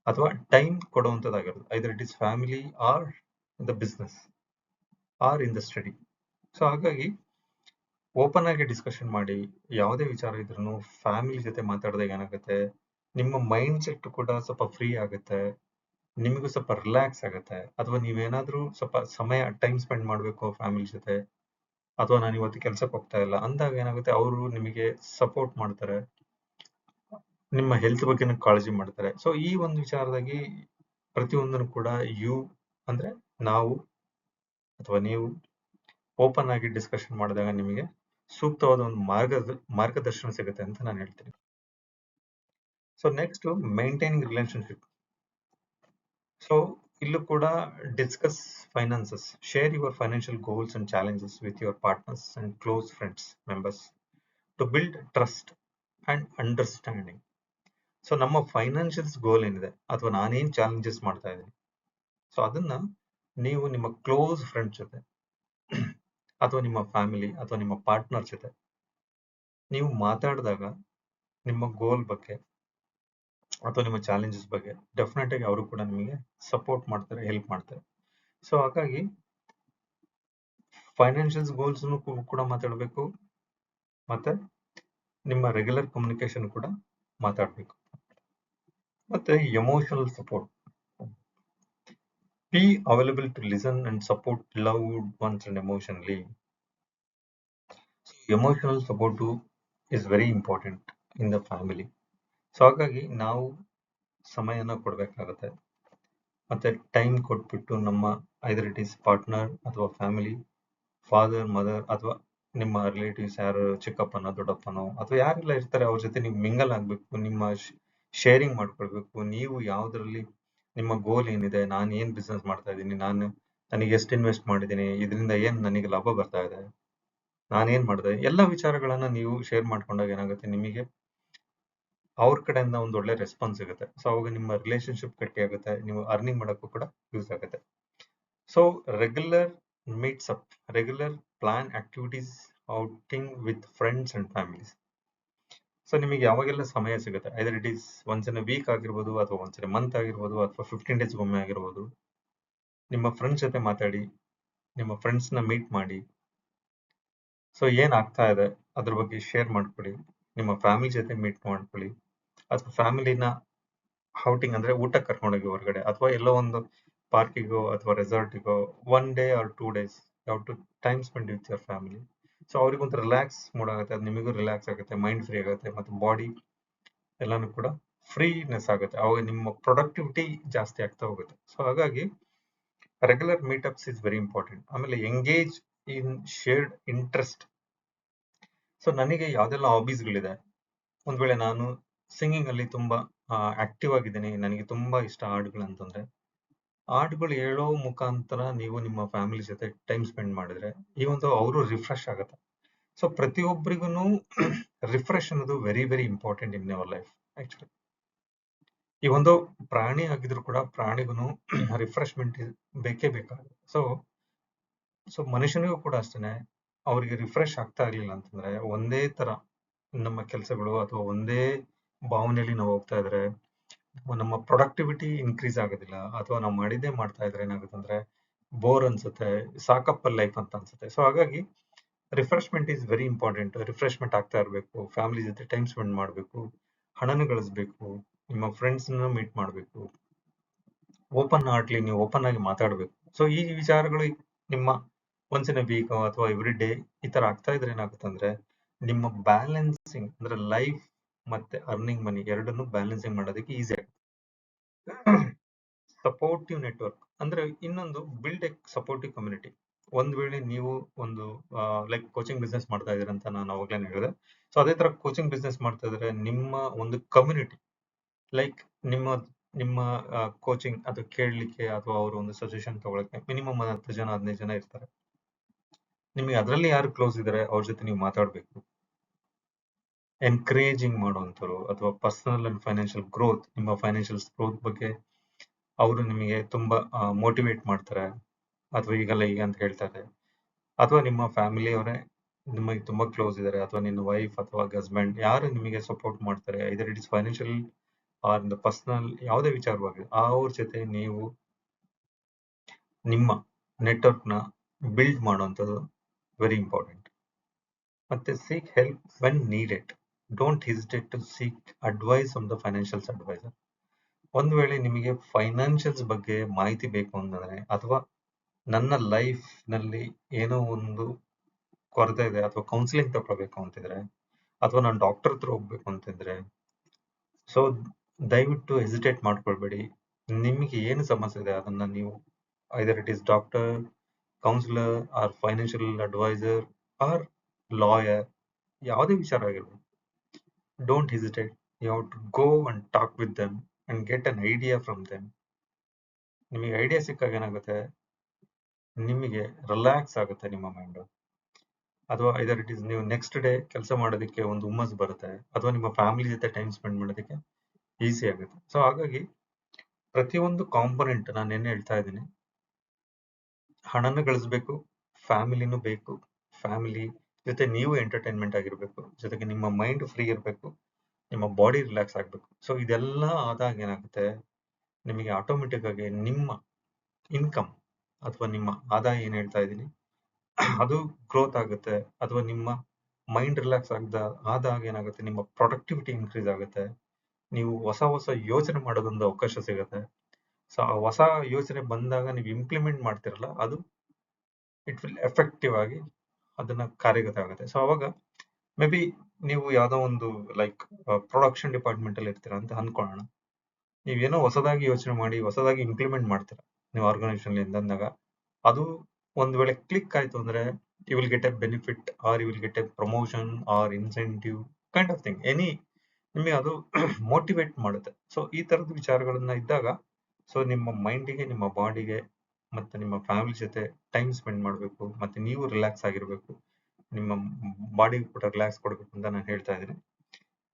ಅಥವಾ ಟೈಮ್ ಕೊಡುವಂಥದ್ದಾಗಿರ್ಬೋದು. Either it is family or the business or in the study. So ಹಾಗಾಗಿ ಓಪನ್ ಆಗಿ ಡಿಸ್ಕಷನ್ ಮಾಡಿ, ಯಾವುದೇ ವಿಚಾರ ಇದ್ರೂ ಫ್ಯಾಮಿಲಿ ಜೊತೆ ಮಾತಾಡಿದಾಗ ಏನಾಗುತ್ತೆ, ನಿಮ್ಮ ಮೈಂಡ್ ಸೆಟ್ ಕೂಡ ಸ್ವಲ್ಪ ಫ್ರೀ ಆಗುತ್ತೆ, ನಿಮಗೂ ಸ್ವಲ್ಪ ರಿಲ್ಯಾಕ್ಸ್ ಆಗುತ್ತೆ. ಅಥವಾ ನೀವೇನಾದ್ರೂ ಸ್ವಲ್ಪ ಸಮಯ ಟೈಮ್ ಸ್ಪೆಂಡ್ ಮಾಡಬೇಕು ಫ್ಯಾಮಿಲಿ ಜೊತೆ, ಅಥವಾ ನಾನು ಇವತ್ತು ಕೆಲ್ಸಕ್ಕೆ ಹೋಗ್ತಾ ಇಲ್ಲ ಅಂದಾಗ ಏನಾಗುತ್ತೆ, ಅವರು ನಿಮಗೆ ಸಪೋರ್ಟ್ ಮಾಡ್ತಾರೆ, ನಿಮ್ಮ ಹೆಲ್ತ್ ಬಗ್ಗೆ ಕಾಳಜಿ ಮಾಡ್ತಾರೆ. ಸೊ ಈ ಒಂದು ವಿಚಾರದಾಗಿ ಪ್ರತಿಯೊಂದನ್ನು ಕೂಡ ಅಂದ್ರೆ ನಾವು ಅಥವಾ ನೀವು ಓಪನ್ ಆಗಿ ಡಿಸ್ಕಷನ್ ಮಾಡಿದಾಗ ನಿಮಗೆ ಸೂಕ್ತವಾದ ಒಂದು ಮಾರ್ಗದರ್ಶನ ಸಿಗುತ್ತೆ ಅಂತ ನಾನು ಹೇಳ್ತೀನಿ. So next, maintaining relationship. So ಇಲ್ಲೂ ಕೂಡ discuss finances, share your financial goals and challenges with your partners and close friends members to build trust and understanding. So ನಮ್ಮ ಫೈನಾನ್ಷಿಯಲ್ಸ್ ಗೋಲ್ ಏನಿದೆ ಅಥವಾ ನಾನೇನ್ ಚಾಲೆಂಜಸ್ ಮಾಡ್ತಾ ಇದ್ದೀನಿ, ಸೊ ಅದನ್ನ ನೀವು ನಿಮ್ಮ ಕ್ಲೋಸ್ ಫ್ರೆಂಡ್ಸ್ ಜೊತೆ ಅಥವಾ ನಿಮ್ಮ ಫ್ಯಾಮಿಲಿ ಅಥವಾ ನಿಮ್ಮ ಪಾರ್ಟ್ನರ್ ಜೊತೆ ನೀವು ಮಾತಾಡಿದಾಗ ನಿಮ್ಮ ಗೋಲ್ ಬಗ್ಗೆ ಅಥವಾ ನಿಮ್ಮ ಚಾಲೆಂಜಸ್ ಬಗ್ಗೆ ಡೆಫಿನೆಟ್ ಆಗಿ ಅವರು ಕೂಡ ನಿಮಗೆ ಸಪೋರ್ಟ್ ಮಾಡ್ತಾರೆ, ಹೆಲ್ಪ್ ಮಾಡ್ತಾರೆ. ಸೊ ಹಾಗಾಗಿ ಫೈನಾನ್ಷಿಯಲ್ ಗೋಲ್ಸ್ ಕೂಡ ಮಾತಾಡಬೇಕು, ಮತ್ತೆ ನಿಮ್ಮ ರೆಗ್ಯುಲರ್ ಕಮ್ಯುನಿಕೇಶನ್ ಕೂಡ ಮಾತಾಡಬೇಕು. ಮತ್ತೆ emotional support, be available to listen and support loved ones and emotionally. Emotional support is very important in the family. So ಹಾಗಾಗಿ ನಾವು ಸಮಯನ ಕೊಡಬೇಕಾಗತ್ತೆ, ಮತ್ತೆ ಟೈಮ್ ಕೊಟ್ಬಿಟ್ಟು ನಮ್ಮ ಐದರ್ ಇಟ್ ಈಸ್ ಪಾರ್ಟ್ನರ್ ಅಥವಾ ಫ್ಯಾಮಿಲಿ, ಫಾದರ್ ಮದರ್ ಅಥವಾ ನಿಮ್ಮ ರಿಲೇಟಿವ್ಸ್ ಯಾರು, ಚಿಕ್ಕಪ್ಪನೋ ದೊಡ್ಡಪ್ಪನೋ ಅಥವಾ ಯಾರೆಲ್ಲ ಇರ್ತಾರೆ ಅವ್ರ ಜೊತೆ ನೀವು ಮಿಂಗಲ್ ಆಗಬೇಕು, ನಿಮ್ಮ ಶೇರಿಂಗ್ ಮಾಡ್ಕೊಳ್ಬೇಕು. ನೀವು ಯಾವುದರಲ್ಲಿ ನಿಮ್ಮ ಗೋಲ್ ಏನಿದೆ, ನಾನು ಏನು ಬಿಸ್ನೆಸ್ ಮಾಡ್ತಾ ಇದ್ದೀನಿ, ನನಗೆ ಎಷ್ಟು ಇನ್ವೆಸ್ಟ್ ಮಾಡಿದ್ದೀನಿ, ಇದರಿಂದ ಏನು ನನಗೆ ಲಾಭ ಬರ್ತಾ ಇದೆ, ನಾನೇನು ಮಾಡಿದೆ, ಎಲ್ಲ ವಿಚಾರಗಳನ್ನ ನೀವು ಶೇರ್ ಮಾಡ್ಕೊಂಡಾಗ ಏನಾಗುತ್ತೆ, ನಿಮಗೆ ಅವ್ರ ಕಡೆಯಿಂದ ಒಂದು ಒಳ್ಳೆ ರೆಸ್ಪಾನ್ಸ್ ಸಿಗುತ್ತೆ. ಸೊ ಅವಾಗ ನಿಮ್ಮ ರಿಲೇಶನ್ಶಿಪ್ ಗಟ್ಟಿ ಆಗುತ್ತೆ, ನೀವು ಅರ್ನಿಂಗ್ ಮಾಡೋಕ್ಕೂ ಕೂಡ ಯೂಸ್ ಆಗುತ್ತೆ. So regular meets up, regular plan activities, outing with friends and families. So ನಿಮಗೆ ಯಾವಾಗೆಲ್ಲ ಸಮಯ ಸಿಗುತ್ತೆ, either it is once in a week ಆಗಿರ್ಬೋದು, ಅಥವಾ ಒನ್ಸ್ ಇನ್ ಅ ಮಂತ್ ಆಗಿರ್ಬೋದು, ಅಥವಾ 15 days ಒಮ್ಮೆ ಆಗಿರ್ಬೋದು, ನಿಮ್ಮ ಫ್ರೆಂಡ್ಸ್ ಜೊತೆ ಮಾತಾಡಿ, ನಿಮ್ಮ ಫ್ರೆಂಡ್ಸ್ನ ಮೀಟ್ ಮಾಡಿ. ಸೊ ಏನಾಗ್ತಾ ಇದೆ ಅದ್ರ ಬಗ್ಗೆ ಶೇರ್ ಮಾಡ್ಕೊಳ್ಳಿ, ನಿಮ್ಮ ಫ್ಯಾಮಿಲಿ ಜೊತೆ ಮೀಟ್ ಮಾಡ್ಕೊಳ್ಳಿ, ಅಥವಾ ಫ್ಯಾಮಿಲಿನ ಔಟಿಂಗ್ ಅಂದ್ರೆ ಊಟಕ್ಕೆ ಕರ್ಕೊಂಡೋಗಿ ಹೊರಗಡೆ, ಅಥವಾ ಎಲ್ಲೋ ಒಂದು ಪಾರ್ಕಿಗೋ ಅಥವಾ ರೆಸಾರ್ಟಿಗೋ 1 day or 2 days ಯಾವ to time spend with your family. So ಅವ್ರಿಗೊಂದು ರಿಲ್ಯಾಕ್ಸ್ ಮೂಡ್ ಆಗುತ್ತೆ, ಅದು ನಿಮಗೂ ರಿಲ್ಯಾಕ್ಸ್ ಆಗುತ್ತೆ, ಮೈಂಡ್ ಫ್ರೀ ಆಗುತ್ತೆ, ಮತ್ತು ಬಾಡಿ ಎಲ್ಲಾನು ಕೂಡ ಫ್ರೀನೆಸ್ ಆಗುತ್ತೆ. ಅವಾಗ ನಿಮ್ಮ ಪ್ರೊಡಕ್ಟಿವಿಟಿ ಜಾಸ್ತಿ ಆಗ್ತಾ ಹೋಗುತ್ತೆ. ಸೊ ಹಾಗಾಗಿ regular meetups is very important. ಆಮೇಲೆ engage in shared interest. So ನನಗೆ ಯಾವ್ದೆಲ್ಲ ಹಾಬೀಸ್ಗಳಿದೆ, ಒಂದ್ ವೇಳೆ ನಾನು ಸಿಂಗಿಂಗ್ ಅಲ್ಲಿ ತುಂಬಾ ಆಕ್ಟಿವ್ ಆಗಿದ್ದೀನಿ, ನನಗೆ ತುಂಬಾ ಇಷ್ಟ ಹಾಡುಗಳು ಅಂತಂದ್ರೆ, ಹಾಡುಗಳು ಹೇಳೋ ಮುಖಾಂತರ ನೀವು ನಿಮ್ಮ ಫ್ಯಾಮಿಲಿ ಜೊತೆ ಟೈಮ್ ಸ್ಪೆಂಡ್ ಮಾಡಿದ್ರೆ ಈ ಒಂದು ಅವರು ರಿಫ್ರೆಶ್ ಆಗುತ್ತೆ. ಸೊ ಪ್ರತಿಯೊಬ್ಬರಿಗೂ ರಿಫ್ರೆಶ್ ಅನ್ನೋದು very very important in our life. Actually ಈ ಒಂದು ಪ್ರಾಣಿ ಆಗಿದ್ರು ಕೂಡ ಪ್ರಾಣಿಗೂ ರಿಫ್ರೆಶ್ಮೆಂಟ್ ಬೇಕೇ ಬೇಕಾಗುತ್ತೆ. ಸೊ ಮನುಷ್ಯನಿಗೂ ಕೂಡ ಅಷ್ಟೇನೆ, ಅವರಿಗೆ ರಿಫ್ರೆಶ್ ಆಗ್ತಾ ಇರ್ಲಿಲ್ಲ ಅಂತಂದ್ರೆ, ಒಂದೇ ತರ ನಮ್ಮ ಕೆಲಸಗಳು ಅಥವಾ ಒಂದೇ ಭಾವನೆಯಲ್ಲಿ ನಾವು ಹೋಗ್ತಾ ಇದ್ರೆ ನಮ್ಮ ಪ್ರೊಡಕ್ಟಿವಿಟಿ ಇನ್ಕ್ರೀಸ್ ಆಗೋದಿಲ್ಲ, ಅಥವಾ ನಾವು ಮಾಡಿದ್ದೇ ಮಾಡ್ತಾ ಇದ್ರೆ ಏನಾಗುತ್ತೆ ಅಂದ್ರೆ ಬೋರ್ ಅನ್ಸುತ್ತೆ, ಸಾಕಪ್ಪ ಲೈಫ್ ಅಂತ ಅನ್ಸುತ್ತೆ. ಸೊ ಹಾಗಾಗಿ refreshment is very important. Refreshment ಆಗ್ತಾ ಇರಬೇಕು, ಫ್ಯಾಮಿಲಿ ಜೊತೆ ಟೈಮ್ ಸ್ಪೆಂಡ್ ಮಾಡಬೇಕು, ಹಣನ ಗಳಿಸ್ಬೇಕು, ನಿಮ್ಮ ಫ್ರೆಂಡ್ಸ್ನ ಮೀಟ್ ಮಾಡಬೇಕು, ಓಪನ್ ಹಾರ್ಟ್ಲಿ ನೀವು ಓಪನ್ ಆಗಿ ಮಾತಾಡಬೇಕು. ಸೊ ಈ ವಿಚಾರಗಳು ನಿಮ್ಮ ಒನ್ಸ್ ಇನ್ ಅ ವೀಕ್ ಅಥವಾ ಎವ್ರಿ ಡೇ ಈ ತರ ಆಗ್ತಾ ಇದ್ರೆ ಏನಾಗುತ್ತೆ ಅಂದ್ರೆ ನಿಮ್ಮ ಬ್ಯಾಲೆನ್ಸಿಂಗ್ ಅಂದ್ರೆ ಲೈಫ್ ಮತ್ತೆ ಅರ್ನಿಂಗ್ ಮನಿ ಎರಡನ್ನೂ ಬ್ಯಾಲೆನ್ಸಿಂಗ್ ಮಾಡೋದಕ್ಕೆ ಈಸಿ ಆಗುತ್ತೆ. ಸಪೋರ್ಟಿವ್ ನೆಟ್ವರ್ಕ್ ಅಂದ್ರೆ ಇನ್ನೊಂದು, ಬಿಲ್ಡ್ ಎ ಸಪೋರ್ಟಿವ್ ಕಮ್ಯುನಿಟಿ. ಒಂದ್ ವೇಳೆ ನೀವು ಒಂದು ಲೈಕ್ ಕೋಚಿಂಗ್ ಬಿಸ್ನೆಸ್ ಮಾಡ್ತಾ ಇದೀರ ಅಂತ ನಾನು ಅವಾಗ್ಲೇ ಹೇಳಿದೆ. ಸೊ ಅದೇ ತರ ಕೋಚಿಂಗ್ ಬಿಸ್ನೆಸ್ ಮಾಡ್ತಾ ಇದ್ರೆ ನಿಮ್ಮ ಒಂದು ಕಮ್ಯುನಿಟಿ, ಲೈಕ್ ನಿಮ್ಮ ಕೋಚಿಂಗ್ ಅದು ಕೇಳಲಿಕ್ಕೆ ಅಥವಾ ಅವರು ಒಂದು ಸಜೆಷನ್ ತಗೊಳಕ್ಕೆ ಮಿನಿಮಮ್ 10 ಜನ 15 ಜನ ಇರ್ತಾರೆ. ನಿಮಗೆ ಅದರಲ್ಲಿ ಯಾರು ಕ್ಲೋಸ್ ಇದ್ದಾರೆ ಅವ್ರ ಜೊತೆ ನೀವು ಮಾತಾಡಬೇಕು. ಎನ್ಕರೇಜಿಂಗ್ ಮಾಡುವಂಥವ್ರು, ಅಥವಾ ಪರ್ಸನಲ್ ಅಂಡ್ ಫೈನಾನ್ಷಿಯಲ್ ಗ್ರೋತ್, ನಿಮ್ಮ ಫೈನಾನ್ಷಿಯಲ್ ಗ್ರೋತ್ ಬಗ್ಗೆ ಅವರು ನಿಮಗೆ ತುಂಬಾ ಮೋಟಿವೇಟ್ ಮಾಡ್ತಾರೆ, ಅಥವಾ ಈಗಲ್ಲ ಈಗ ಅಂತ ಹೇಳ್ತಾರೆ. ಅಥವಾ ನಿಮ್ಮ ಫ್ಯಾಮಿಲಿ ಅವರೇ ನಿಮಗೆ ತುಂಬಾ ಕ್ಲೋಸ್ ಇದ್ದಾರೆ, ಅಥವಾ ನಿನ್ನ ವೈಫ್ ಅಥವಾ ಹಸ್ಬೆಂಡ್ ಯಾರು ನಿಮಗೆ ಸಪೋರ್ಟ್ ಮಾಡ್ತಾರೆ, either it is financial or personal, ಯಾವುದೇ ವಿಚಾರವಾಗಿ ಅವ್ರ ಜೊತೆ ನೀವು ನಿಮ್ಮ ನೆಟ್ವರ್ಕ್ ನ ಬಿಲ್ಡ್ ಮಾಡುವಂಥದ್ದು ವೆರಿ ಇಂಪಾರ್ಟೆಂಟ್. ಮತ್ತೆ seek help when needed, don't hesitate to seek advice from the financials adviser. ಒಂದ್ ವೇಳೆ ನಿಮಗೆ ಫೈನಾನ್ಷಿಯಲ್ಸ್ ಬಗ್ಗೆ ಮಾಹಿತಿ ಬೇಕು ಅಂತಂದ್ರೆ, ಅಥವಾ ನನ್ನ ಲೈಫ್ ನಲ್ಲಿ ಏನೋ ಒಂದು ಕೊರತೆ ಇದೆ, ಅಥವಾ ಕೌನ್ಸಿಲಿಂಗ್ ತಗೊಳ್ಬೇಕು ಅಂತಿದ್ರೆ, ಅಥವಾ ನಾನು ಡಾಕ್ಟರ್ ಹತ್ರ ಹೋಗ್ಬೇಕು ಅಂತಿದ್ರೆ, ಸೊ ದಯವಿಟ್ಟು ಹೆಸಿಟೇಟ್ ಮಾಡ್ಕೊಳ್ಬೇಡಿ. ನಿಮಗೆ ಏನು ಸಮಸ್ಯೆ ಇದೆ ಅದನ್ನ ನೀವು either it is doctor, counsellor or financial adviser or lawyer, ಯಾವುದೇ ವಿಚಾರ ಆಗಿರ್ಬೋದು, don't hesitate. You have to go and talk with them and get an idea from them. ನಿಮಗೆ ಐಡಿಯಾ ಸಿಕ್ಕಾಗ ಏನಾಗುತ್ತೆ, ನಿಮಗೆ ರಿಲ್ಯಾಕ್ಸ್ ಆಗುತ್ತೆ ನಿಮ್ಮ ಮೈಂಡ್, ಅಥವಾ ಐದರ್ ಇಟ್ ಇಸ್ ನೀವು ನೆಕ್ಸ್ಟ್ ಡೇ ಕೆಲಸ ಮಾಡೋದಕ್ಕೆ ಒಂದು ಹುಮ್ಮಸ್ ಬರುತ್ತೆ, ಅಥವಾ ನಿಮ್ಮ ಫ್ಯಾಮಿಲಿ ಜೊತೆ ಟೈಮ್ ಸ್ಪೆಂಡ್ ಮಾಡೋದಕ್ಕೆ ಈಸಿ ಆಗುತ್ತೆ. ಸೊ ಹಾಗಾಗಿ ಪ್ರತಿಯೊಂದು ಕಾಂಪೊನೆಂಟ್ ನಾನು ಏನ್ ಹೇಳ್ತಾ ಇದ್ದೀನಿ, ಹಣನ ಗಳಿಸ್ಬೇಕು, ಫ್ಯಾಮಿಲಿನೂ ಬೇಕು, ಫ್ಯಾಮಿಲಿ ಜೊತೆ ನೀವು ಎಂಟರ್ಟೈನ್ಮೆಂಟ್ ಆಗಿರ್ಬೇಕು, ಜೊತೆಗೆ ನಿಮ್ಮ ಮೈಂಡ್ ಫ್ರೀ ಇರಬೇಕು, ನಿಮ್ಮ ಬಾಡಿ ರಿಲ್ಯಾಕ್ಸ್ ಆಗಬೇಕು. ಸೊ ಇದೆಲ್ಲ ಆದಾಗ ಏನಾಗುತ್ತೆ, ನಿಮಗೆ ಆಟೋಮೆಟಿಕ್ ಆಗಿ ನಿಮ್ಮ ಇನ್ಕಮ್ ಅಥವಾ ನಿಮ್ಮ ಆದಾಯ ಏನ್ ಹೇಳ್ತಾ ಇದ್ದೀನಿ ಅದು ಗ್ರೋತ್ ಆಗುತ್ತೆ, ಅಥವಾ ನಿಮ್ಮ ಮೈಂಡ್ ರಿಲ್ಯಾಕ್ಸ್ ಆದಾಗ ಏನಾಗುತ್ತೆ, ನಿಮ್ಮ ಪ್ರೊಡಕ್ಟಿವಿಟಿ ಇನ್ಕ್ರೀಸ್ ಆಗುತ್ತೆ, ನೀವು ಹೊಸ ಹೊಸ ಯೋಚನೆ ಮಾಡೋದೊಂದು ಅವಕಾಶ ಸಿಗುತ್ತೆ. ಸೊ ಆ ಹೊಸ ಯೋಚನೆ ಬಂದಾಗ ನೀವು ಇಂಪ್ಲಿಮೆಂಟ್ ಮಾಡ್ತಿರಲ್ಲ, ಅದು ಇಟ್ ವಿಲ್ ಎಫೆಕ್ಟಿವ್ ಆಗಿ ಅದನ್ನ ಕಾರ್ಯಗತ ಆಗುತ್ತೆ. ಸೊ ಅವಾಗ ಮೇ ಬಿ ನೀವು ಯಾವ್ದೋ ಒಂದು ಲೈಕ್ ಪ್ರೊಡಕ್ಷನ್ ಡಿಪಾರ್ಟ್ಮೆಂಟ್ ಅಲ್ಲಿ ಇರ್ತೀರಾ ಅಂತ ಅನ್ಕೊಳ್ಳೋಣ. ನೀವೇನೋ ಹೊಸದಾಗಿ ಯೋಚನೆ ಮಾಡಿ ಹೊಸದಾಗಿ ಇಂಪ್ಲಿಮೆಂಟ್ ಮಾಡ್ತೀರಾ ನೀವು ಆರ್ಗನೈಸೇಷನ್ ಅಂದಾಗ, ಅದು ಒಂದ್ ವೇಳೆ ಕ್ಲಿಕ್ ಆಯ್ತು ಅಂದ್ರೆ you will get a benefit or you will get a promotion or incentive kind of thing any, ನಿಮಗೆ ಅದು ಮೋಟಿವೇಟ್ ಮಾಡುತ್ತೆ. ಸೊ ಈ ತರದ ವಿಚಾರಗಳನ್ನ ಇದ್ದಾಗ, ಸೊ ನಿಮ್ಮ ಮೈಂಡಿಗೆ, ನಿಮ್ಮ ಬಾಡಿಗೆ ಮತ್ತೆ ನಿಮ್ಮ ಫ್ಯಾಮಿಲಿ ಜೊತೆ ಟೈಮ್ ಸ್ಪೆಂಡ್ ಮಾಡಬೇಕು, ಮತ್ತೆ ನೀವು ರಿಲ್ಯಾಕ್ಸ್ ಆಗಿರ್ಬೇಕು, ನಿಮ್ಮ ಬಾಡಿಗೆ ಕೂಡ ರಿಲ್ಯಾಕ್ಸ್ ಕೊಡಬೇಕು ಅಂತ ನಾನು ಹೇಳ್ತಾ ಇದ್ದೀನಿ.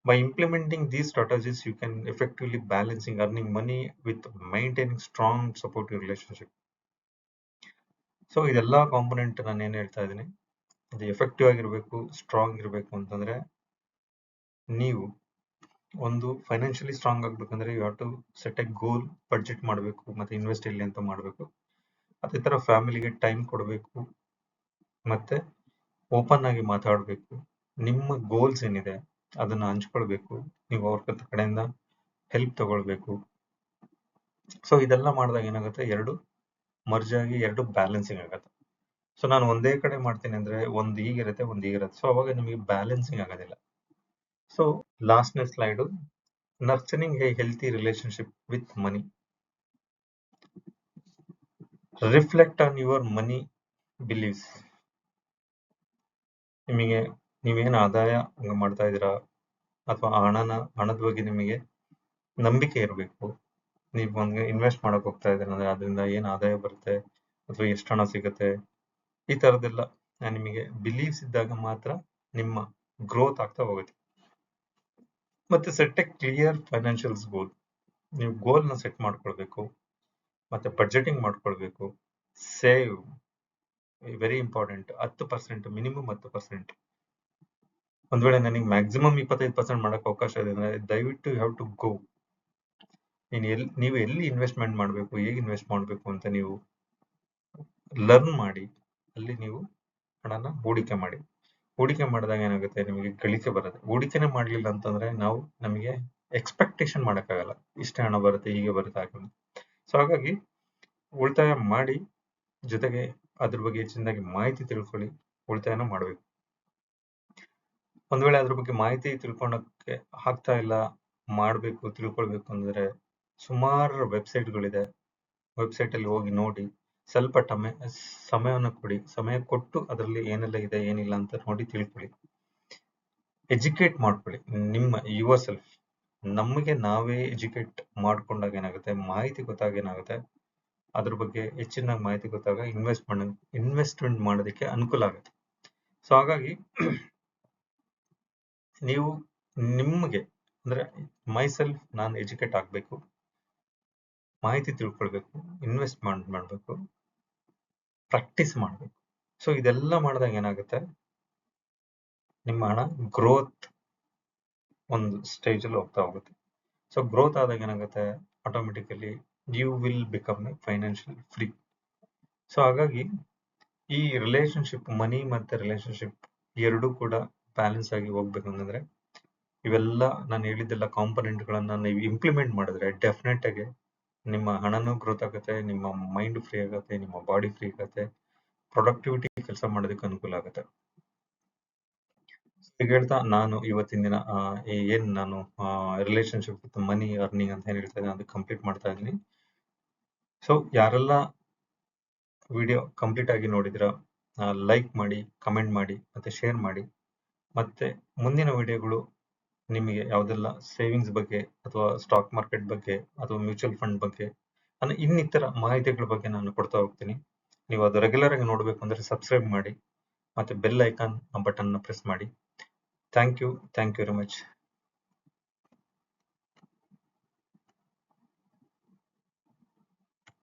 By implementing these strategies, you can effectively balancing earning money with maintaining strong supportive relationship. So ಇದೆಲ್ಲ ಕಾಂಪೊನೆಂಟ್ ನಾನು ಏನ್ ಹೇಳ್ತಾ ಇದ್ದೀನಿ, ಅದು ಎಫೆಕ್ಟಿವ್ ಆಗಿರ್ಬೇಕು, ಸ್ಟ್ರಾಂಗ್ ಇರಬೇಕು ಅಂತಂದ್ರೆ, ನೀವು ಒಂದು ಫೈನಾನ್ಷಿಯಲಿ ಸ್ಟ್ರಾಂಗ್ ಆಗ್ಬೇಕಂದ್ರೆ you have to set a goal, budget ಮಾಡಬೇಕು, ಮತ್ತೆ ಇನ್ವೆಸ್ಟ್ ಇಲ್ಲಿ ಅಂತ ಮಾಡಬೇಕು. ಅದೇ ತರ ಫ್ಯಾಮಿಲಿಗೆ ಟೈಮ್ ಕೊಡಬೇಕು, ಮತ್ತೆ ಓಪನ್ ಆಗಿ ಮಾತಾಡಬೇಕು. ನಿಮ್ಮ ಗೋಲ್ಸ್ ಏನಿದೆ ಅದನ್ನ ಹಂಚ್ಕೊಳ್ಬೇಕು, ನೀವು ಅವ್ರ ಕಡೆಯಿಂದ ಹೆಲ್ಪ್ ತಗೊಳ್ಬೇಕು. ಸೊ ಇದೆಲ್ಲ ಮಾಡಿದಾಗ ಏನಾಗುತ್ತೆ, ಎರಡು ಮರ್ಜ್ ಆಗಿ ಎರಡು ಬ್ಯಾಲೆನ್ಸಿಂಗ್ ಆಗುತ್ತೆ. ಸೊ ನಾನು ಒಂದೇ ಕಡೆ ಮಾಡ್ತೀನಿ ಅಂದ್ರೆ ಒಂದು ಹೀಗಿರುತ್ತೆ, ಒಂದು ಹೀಗಿರುತ್ತೆ. ಸೊ ಅವಾಗ ನಿಮಗೆ ಬ್ಯಾಲೆನ್ಸಿಂಗ್ ಆಗೋದಿಲ್ಲ. ಸೊ ಲಾಸ್ಟ್ನೇ slide, nurturing a healthy relationship with money. Reflect on your money beliefs. ನಿಮಗೆ ನೀವೇನು ಆದಾಯ ಮಾಡ್ತಾ ಇದ್ದೀರಾ ಅಥವಾ ಹಣದ ಬಗ್ಗೆ ನಿಮಗೆ ನಂಬಿಕೆ ಇರಬೇಕು. ನೀವು ಒಂದು ಇನ್ವೆಸ್ಟ್ ಮಾಡಕ್ ಹೋಗ್ತಾ ಇದ್ದೀರಾ ಅಂದ್ರೆ ಅದರಿಂದ ಏನ್ ಆದಾಯ ಬರುತ್ತೆ ಅಥವಾ ಎಷ್ಟು ಹಣ ಸಿಗುತ್ತೆ, ಈ ತರದೆಲ್ಲ ನಿಮಗೆ ಬಿಲೀವ್ಸ್ ಇದ್ದಾಗ ಮಾತ್ರ ನಿಮ್ಮ ಗ್ರೋತ್ ಆಗ್ತಾ ಹೋಗುತ್ತೆ. ಮತ್ತೆ ಸೆಟ್ ಎ ಕ್ಲಿಯರ್ ಫೈನಾನ್ಷಿಯಲ್ಸ್ ಗೋಲ್. ನೀವು ಗೋಲ್ ನ ಸೆಟ್ ಮಾಡ್ಕೊಳ್ಬೇಕು, ಮತ್ತೆ ಬಡ್ಜೆಟಿಂಗ್ ಮಾಡ್ಕೊಳ್ಬೇಕು. Save very important, 10%, minimum 10%. ಒಂದ್ ವೇಳೆ ನನಗೆ ಮ್ಯಾಕ್ಸಿಮಮ್ 25% ಮಾಡಕ್ ಅವಕಾಶ ಇದೆ ಅಂದ್ರೆ ದಯವಿಟ್ಟು ಯು ಹ್ಯಾವ್ ಟು ಗೋ. ನೀವು ಎಲ್ಲಿ ಇನ್ವೆಸ್ಟ್ಮೆಂಟ್ ಮಾಡಬೇಕು, ಹೇಗೆ ಇನ್ವೆಸ್ಟ್ ಮಾಡಬೇಕು ಅಂತ ನೀವು ಲರ್ನ್ ಮಾಡಿ, ಅಲ್ಲಿ ನೀವು ಹಣನ ಹೂಡಿಕೆ ಮಾಡಿ. ಹೂಡಿಕೆ ಮಾಡಿದಾಗ ಏನಾಗುತ್ತೆ, ನಿಮಗೆ ಗಳಿಕೆ ಬರುತ್ತೆ. ಹೂಡಿಕೆನೆ ಮಾಡ್ಲಿಲ್ಲ ಅಂತಂದ್ರೆ ನಮಗೆ ಎಕ್ಸ್ಪೆಕ್ಟೇಷನ್ ಮಾಡಕ್ಕಾಗಲ್ಲ, ಇಷ್ಟೇ ಹಣ ಬರುತ್ತೆ, ಹೀಗೆ ಬರುತ್ತೆ ಆಗಲ್ಲ. ಸೊ ಹಾಗಾಗಿ ಉಳಿತಾಯ ಮಾಡಿ, ಜೊತೆಗೆ ಅದ್ರ ಬಗ್ಗೆ ಹೆಚ್ಚಿನದಾಗಿ ಮಾಹಿತಿ ತಿಳ್ಕೊಳ್ಳಿ, ಉಳಿತಾಯನ ಮಾಡಬೇಕು. ಒಂದ್ ವೇಳೆ ಅದ್ರ ಬಗ್ಗೆ ಮಾಹಿತಿ ತಿಳ್ಕೊಳಕ್ಕೆ ಆಗ್ತಾ ಇಲ್ಲ, ಮಾಡ್ಬೇಕು, ತಿಳ್ಕೊಳ್ಬೇಕು ಅಂದ್ರೆ ಸುಮಾರು ವೆಬ್ಸೈಟ್ಗಳಿದೆ. ವೆಬ್ಸೈಟ್ ಅಲ್ಲಿ ಹೋಗಿ ನೋಡಿ, ಸ್ವಲ್ಪ ಸಮಯವನ್ನು ಕೊಡಿ, ಸಮಯ ಕೊಟ್ಟು ಅದರಲ್ಲಿ ಏನೆಲ್ಲ ಇದೆ ಏನಿಲ್ಲ ಅಂತ ನೋಡಿ ತಿಳ್ಕೊಳ್ಳಿ, ಎಜುಕೇಟ್ ಮಾಡ್ಕೊಳ್ಳಿ ಯುವರ್ ಸೆಲ್ಫ್. ನಮಗೆ ನಾವೇ ಎಜುಕೇಟ್ ಮಾಡ್ಕೊಂಡಾಗ ಏನಾಗುತ್ತೆ, ಮಾಹಿತಿ ಗೊತ್ತಾಗ ಏನಾಗುತ್ತೆ, ಅದ್ರ ಬಗ್ಗೆ ಹೆಚ್ಚಿನ ಮಾಹಿತಿ ಗೊತ್ತಾಗ ಇನ್ವೆಸ್ಟ್ಮೆಂಟ್ ಮಾಡೋದಕ್ಕೆ ಅನುಕೂಲ ಆಗುತ್ತೆ. ಸೊ ಹಾಗಾಗಿ ನೀವು ನಿಮಗೆ ಅಂದ್ರೆ ಮೈಸೆಲ್ಫ್ ನಾನು ಎಜುಕೇಟ್ ಆಗ್ಬೇಕು, ಮಾಹಿತಿ ತಿಳ್ಕೊಳ್ಬೇಕು, ಇನ್ವೆಸ್ಟ್ಮೆಂಟ್ ಮಾಡಬೇಕು, ಪ್ರಾಕ್ಟೀಸ್ ಮಾಡಬೇಕು. ಸೊ ಇದೆಲ್ಲ ಮಾಡಿದಾಗ ಏನಾಗುತ್ತೆ, ನಿಮ್ಮ ಹಣ ಗ್ರೋತ್ ಒಂದು ಸ್ಟೇಜ್ ಅಲ್ಲಿ ಹೋಗ್ತಾ ಹೋಗುತ್ತೆ. ಸೊ ಗ್ರೋತ್ ಆದಾಗ ಏನಾಗುತ್ತೆ, automatically you will become a financial free. So ಹಾಗಾಗಿ ಈ ರಿಲೇಶನ್ಶಿಪ್, ಮನಿ ಮತ್ತೆ ರಿಲೇಶನ್ಶಿಪ್ ಎರಡೂ ಕೂಡ ಬ್ಯಾಲೆನ್ಸ್ ಆಗಿ ಹೋಗ್ಬೇಕಂದ್ರೆ ಇವೆಲ್ಲ ನಾನು ಹೇಳಿದ್ದೆಲ್ಲ ಕಾಂಪೊನೆಂಟ್ ಗಳನ್ನ ನೀವು ಇಂಪ್ಲಿಮೆಂಟ್ ಮಾಡಿದ್ರೆ ಡೆಫಿನೆಟ್ ಆಗಿ ನಿಮ್ಮ ಹಣನೂ ಗ್ರೋತ್ ಆಗುತ್ತೆ, ನಿಮ್ಮ ಮೈಂಡ್ ಫ್ರೀ ಆಗುತ್ತೆ, ನಿಮ್ಮ ಬಾಡಿ ಫ್ರೀ ಆಗುತ್ತೆ, ಪ್ರೊಡಕ್ಟಿವಿಟಿ ಕೆಲಸ ಮಾಡೋದಕ್ಕೆ ಅನುಕೂಲ ಆಗುತ್ತೆ. ಈಗ ಹೇಳ್ತಾ ನಾನು ಇವತ್ತಿನ ದಿನ ಏನ್ ನಾನು ರಿಲೇಶನ್ಶಿಪ್ ವಿತ್ ಮನಿ ಅರ್ನಿಂಗ್ ಅಂತ ಏನ್ ಹೇಳ್ತಾ ಇದ್ದೀನಿ ಅದು ಕಂಪ್ಲೀಟ್ ಮಾಡ್ತಾ ಇದ್ದೀನಿ. ಸೊ ಯಾರೆಲ್ಲ ವಿಡಿಯೋ ಕಂಪ್ಲೀಟ್ ಆಗಿ ನೋಡಿದಿರಾ, ಲೈಕ್ ಮಾಡಿ, ಕಮೆಂಟ್ ಮಾಡಿ, ಮತ್ತೆ ಶೇರ್ ಮಾಡಿ. ಮತ್ತೆ ಮುಂದಿನ ವಿಡಿಯೋಗಳು ನಿಮಗೆ ಯಾವುದೆಲ್ಲ ಸೇವಿಂಗ್ಸ್ ಬಗ್ಗೆ ಅಥವಾ ಸ್ಟಾಕ್ ಮಾರ್ಕೆಟ್ ಬಗ್ಗೆ ಅಥವಾ ಮ್ಯೂಚುವಲ್ ಫಂಡ್ ಬಗ್ಗೆ ಇನ್ನಿತರ ಮಾಹಿತಿಗಳ ಬಗ್ಗೆ ನಾನು ಕೊಡ್ತಾ ಹೋಗ್ತೀನಿ. ನೀವು ಅದು ರೆಗ್ಯುಲರ್ ಆಗಿ ನೋಡಬೇಕು ಅಂದ್ರೆ ಸಬ್ಸ್ಕ್ರೈಬ್ ಮಾಡಿ, ಮತ್ತೆ ಬೆಲ್ ಐಕಾನ್ ಬಟನ್ ಪ್ರೆಸ್ ಮಾಡಿ. Thank you very much.